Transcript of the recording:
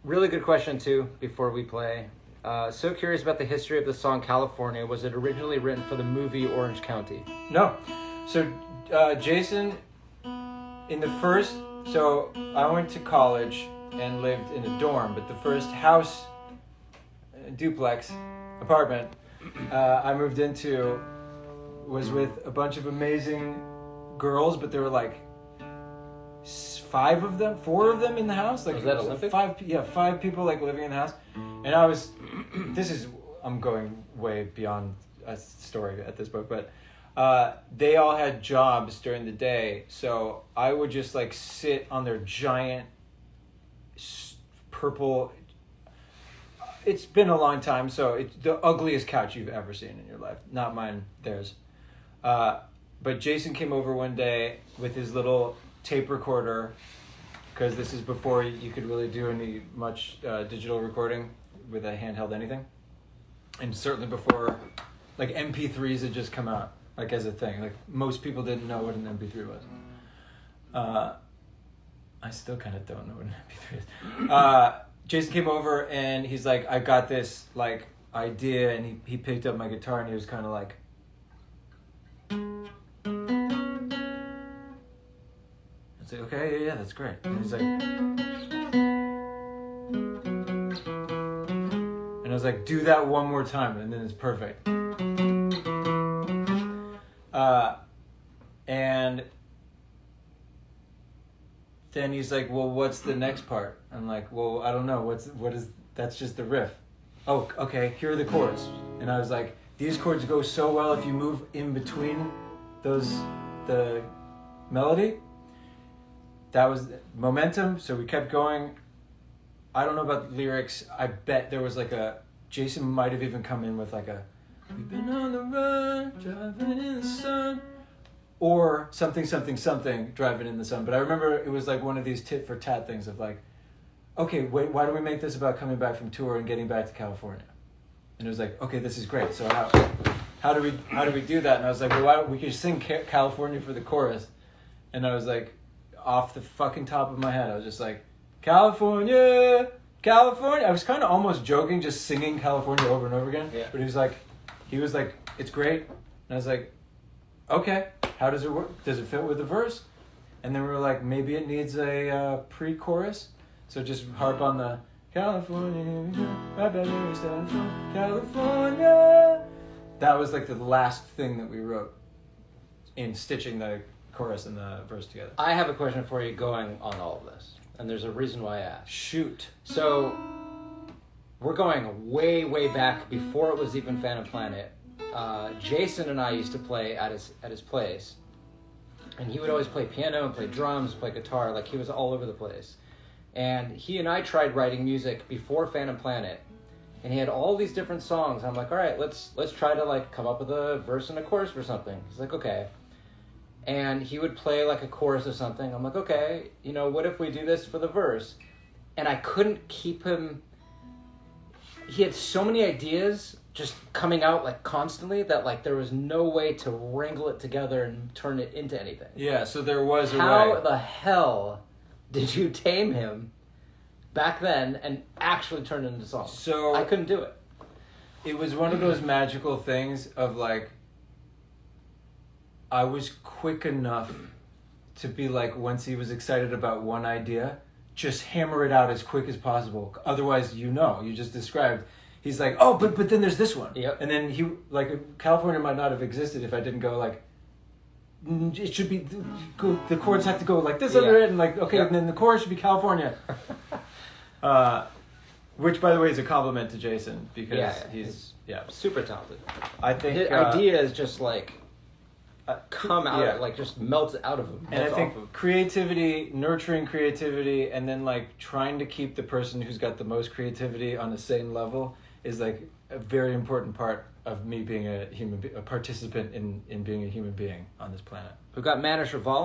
Really good question, too, before we play. So curious about the history of the song California. Was it originally written for the movie Orange County? No. So, Jason, in the first... So, I went to college and lived in a dorm, but the first house, duplex, apartment I moved into was with a bunch of amazing girls, but there were like 4 of them in the house. Like, was that Olympic? 5 people like living in the house. And I'm going way beyond a story at this point, but they all had jobs during the day, so I would just like sit on their giant purple... It's been a long time, so it's the ugliest couch you've ever seen in your life. Not mine, theirs. But Jason came over one day with his little tape recorder, because this is before you could really do much digital recording with a handheld anything. And certainly before, like, MP3s had just come out, like, as a thing. Like, most people didn't know what an MP3 was. I still kind of don't know what an MP3 is. Jason came over and he's like, I got this like idea, and he picked up my guitar and he was kind of like, I was like, okay, yeah, that's great. And he's like, and I was like, do that one more time, and then it's perfect. And then he's like, well, what's the next part? I'm like, well, I don't know. That's just the riff. Oh, okay, here are the chords. And I was like, these chords go so well if you move in between the melody. That was momentum, so we kept going. I don't know about the lyrics. I bet there was like Jason might have even come in with like we've been on the run, driving in the sun. Or something, driving in the sun. But I remember it was like one of these tit for tat things of like, okay, wait, why don't we make this about coming back from tour and getting back to California? And it was like, okay, this is great. So how do we do that? And I was like, well, why don't we could sing California for the chorus? And I was like, off the fucking top of my head, I was just like, California, California. I was kind of almost joking, just singing California over and over again. Yeah. But he was like, it's great. And I was like, okay, how does it work? Does it fit with the verse? And then we were like, maybe it needs a pre-chorus. So just harp on the California, California. That was like the last thing that we wrote in stitching the chorus and the verse together. I have a question for you going on all of this, and there's a reason why I asked. Shoot. So, we're going way, way back before it was even Phantom Planet. Jason and I used to play at his place, and he would always play piano and play drums, play guitar, like he was all over the place. And he and I tried writing music before Phantom Planet, and he had all these different songs. I'm like, all right, let's try to like come up with a verse and a chorus for something. He's like, okay. And he would play like a chorus of something. I'm like, okay, what if we do this for the verse? And I couldn't keep him. He had so many ideas just coming out like constantly that like there was no way to wrangle it together and turn it into anything. Yeah, so there was a way. How the hell did you tame him back then and actually turn it into songs? So I couldn't do it. It was one of those magical things of like, I was quick enough to be like, once he was excited about one idea, just hammer it out as quick as possible. Otherwise, you just described. He's like, oh, but then there's this one. Yep. And then he, like, California might not have existed if I didn't go, like, it should be, the chords have to go like this under it, and like, okay, and then the chorus should be California. Which, by the way, is a compliment to Jason, because he's super talented. I think his idea is just like, come out, like just melts out of him. And I think creativity, nurturing creativity, and then like trying to keep the person who's got the most creativity on the same level is like a very important part of me being a participant in being a human being on this planet. We've got Manish Raval